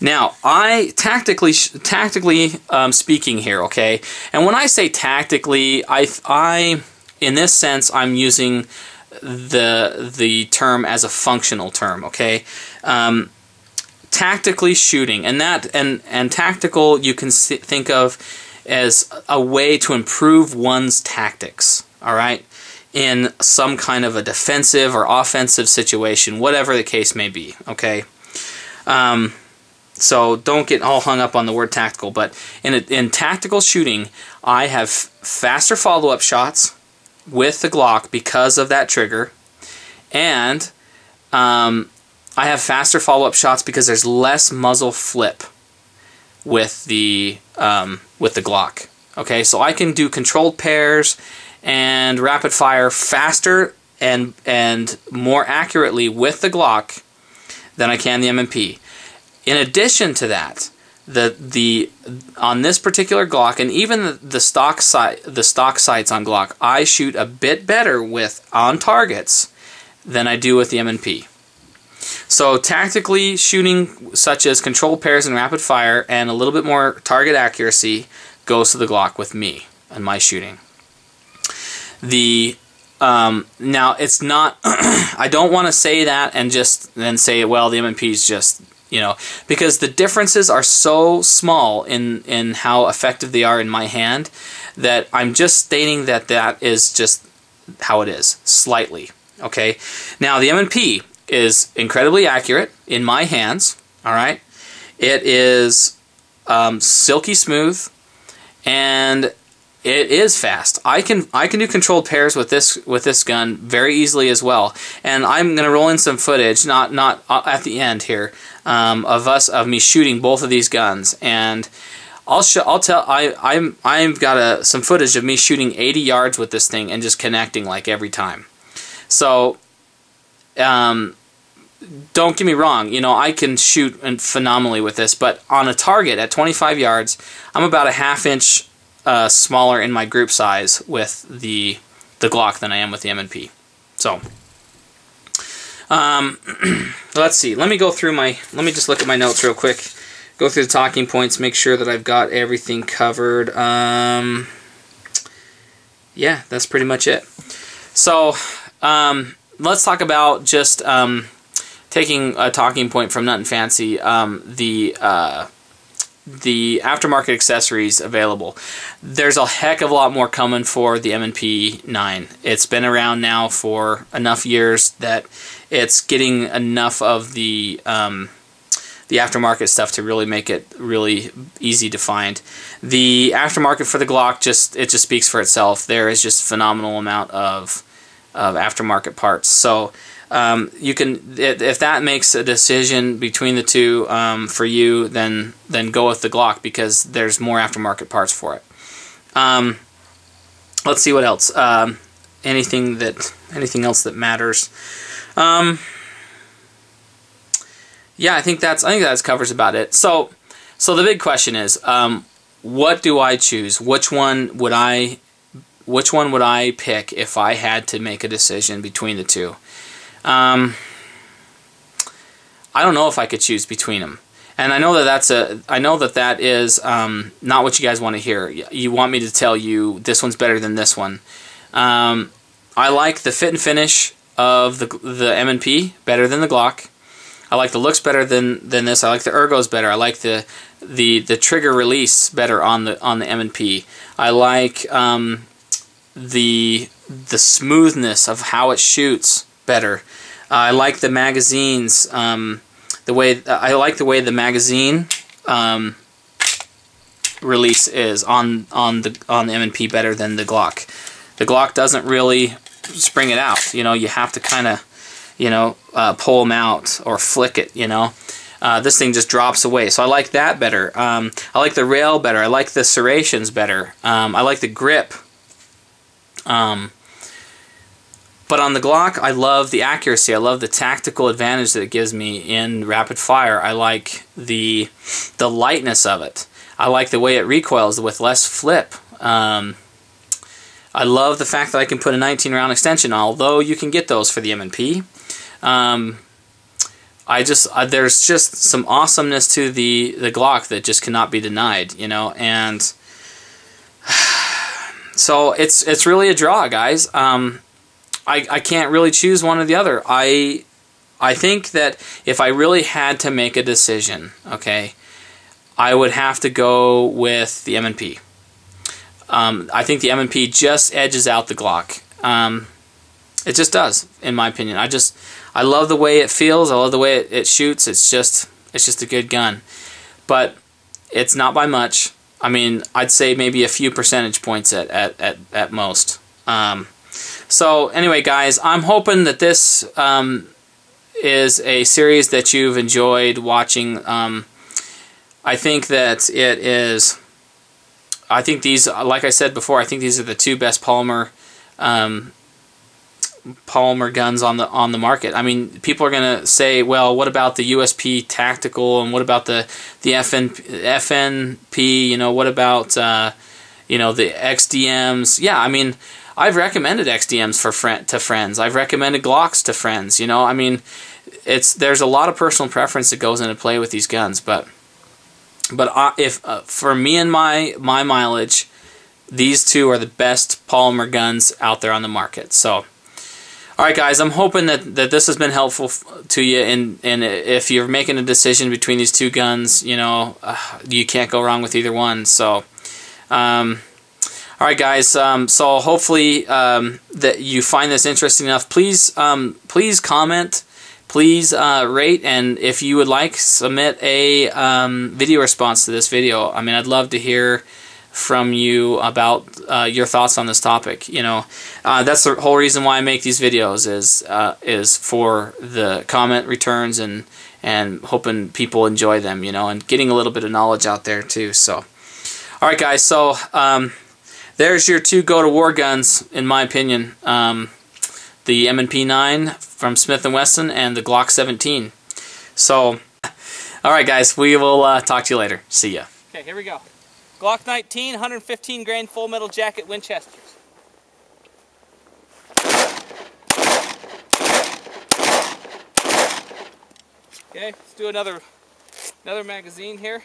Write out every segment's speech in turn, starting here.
Now, I tactically speaking here, okay? And when I say tactically, I in this sense, I'm using the term as a functional term, okay? Tactically shooting, and tactical you can think of as a way to improve one's tactics, all right? In some kind of a defensive or offensive situation, whatever the case may be, okay? So don't get all hung up on the word tactical, but in tactical shooting, I have faster follow-up shots with the Glock because of that trigger, and I have faster follow-up shots because there's less muzzle flip with the Glock. Okay, so I can do controlled pairs and rapid fire faster and more accurately with the Glock than I can the M&P. In addition to that, on this particular Glock, and even the stock sights on Glock, I shoot a bit better on targets than I do with the M&P. So tactically shooting, such as controlled pairs and rapid fire, and a little bit more target accuracy, goes to the Glock with me and my shooting. Now it's not. I don't want to say that and just then say, well, the M&P is just, because the differences are so small in how effective they are in my hand that I'm just stating that is just how it is, slightly. Okay. Now the M&P is incredibly accurate in my hands. All right. It is silky smooth, and it is fast. I can do controlled pairs with this gun very easily as well. And I'm going to roll in some footage, not at the end here, of me shooting both of these guns. And I've got some footage of me shooting 80 yards with this thing and just connecting like every time. So don't get me wrong, I can shoot phenomenally with this, but on a target at 25 yards, I'm about a half-inch smaller in my group size with the Glock than I am with the M&P. So let's see. Let me just look at my notes real quick. Go through the talking points, make sure that I've got everything covered. Yeah, that's pretty much it. So let's talk about just taking a talking point from Nut and Fancy, the aftermarket accessories available. There's a heck of a lot more coming for the M&P 9. It's been around now for enough years that it's getting enough of the aftermarket stuff to really make it really easy to find. The aftermarket for the Glock just speaks for itself. There is just a phenomenal amount of aftermarket parts. So you can, if that makes a decision between the two for you, then go with the Glock because there's more aftermarket parts for it. Let's see what else. Anything else that matters? Yeah, I think that covers about it. So the big question is, what do I choose? Which one would I pick if I had to make a decision between the two? I don't know if I could choose between them, and I know that is not what you guys want to hear. You want me to tell you this one's better than this one. I like the fit and finish of the M&P better than the Glock. I like the looks better than this. I like the ergos better. I like the trigger release better on the M&P. I like the smoothness of how it shoots better. I like the magazines. I like the way the magazine release is on the M&P better than the Glock. The Glock doesn't really spring it out. You have to kind of pull them out or flick it. This thing just drops away. So I like that better. I like the rail better. I like the serrations better. I like the grip. But on the Glock, I love the accuracy. I love the tactical advantage that it gives me in rapid fire. I like the lightness of it. I like the way it recoils with less flip. I love the fact that I can put a 19-round extension, although you can get those for the M&P. I there's just some awesomeness to the Glock that just cannot be denied, you know, and so it's really a draw, guys. I can't really choose one or the other. I think that if I really had to make a decision, okay, I would have to go with the M&P. I think the M&P just edges out the Glock. It just does, in my opinion. I love the way it feels. I love the way it shoots. It's just a good gun, but it's not by much. I mean, I'd say maybe a few percentage points at most. So anyway, guys, I'm hoping that this is a series that you've enjoyed watching. I think that it is. I think these, like I said before, I think these are the two best polymer guns on the market. I mean, people are gonna say, well, what about the USP Tactical, and what about the FNP? You know, what about you know, the XDMs? Yeah, I mean, I've recommended XDMs to friends. I've recommended Glocks to friends. You know, I mean, there's a lot of personal preference that goes into play with these guns, but if for me and my mileage, these two are the best polymer guns out there on the market. So, all right, guys, I'm hoping that this has been helpful to you. And if you're making a decision between these two guns, you know, you can't go wrong with either one. So, all right, guys. So hopefully that you find this interesting enough. Please comment. Please rate, and if you would like, submit a video response to this video. I mean, I'd love to hear from you about your thoughts on this topic. You know, that's the whole reason why I make these videos is for the comment returns and hoping people enjoy them. You know, and getting a little bit of knowledge out there too. So, all right, guys. So there's your two go-to-war guns, in my opinion. The M&P 9 from Smith & Wesson and the Glock 17. So, all right, guys, we will talk to you later. See ya. Okay, here we go. Glock 19, 115 grain full metal jacket Winchesters. Okay, let's do another magazine here.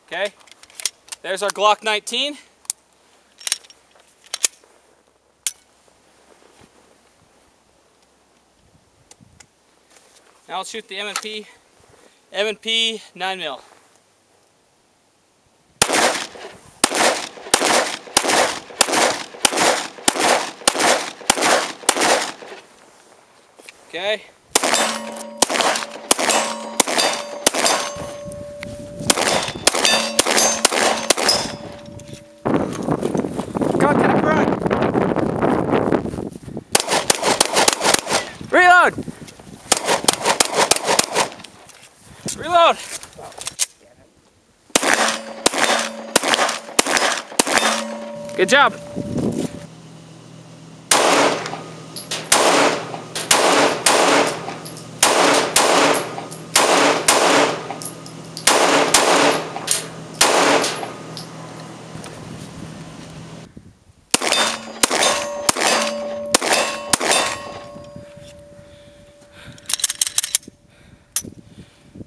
Okay, there's our Glock 19. Now let's shoot the M&P 9mm. Okay. Reload! Reload! Good job!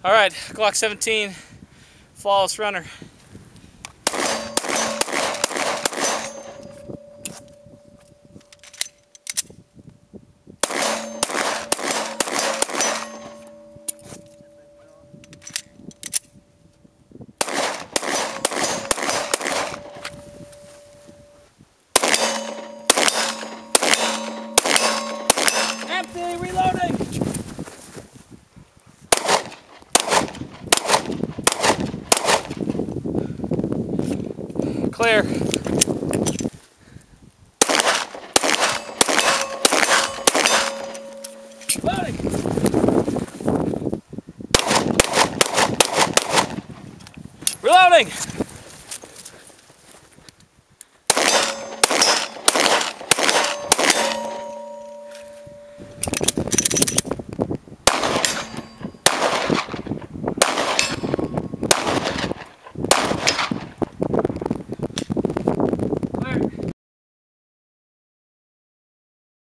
All right, Glock 17, flawless runner. Empty, reloading. Clear. Loading. Reloading.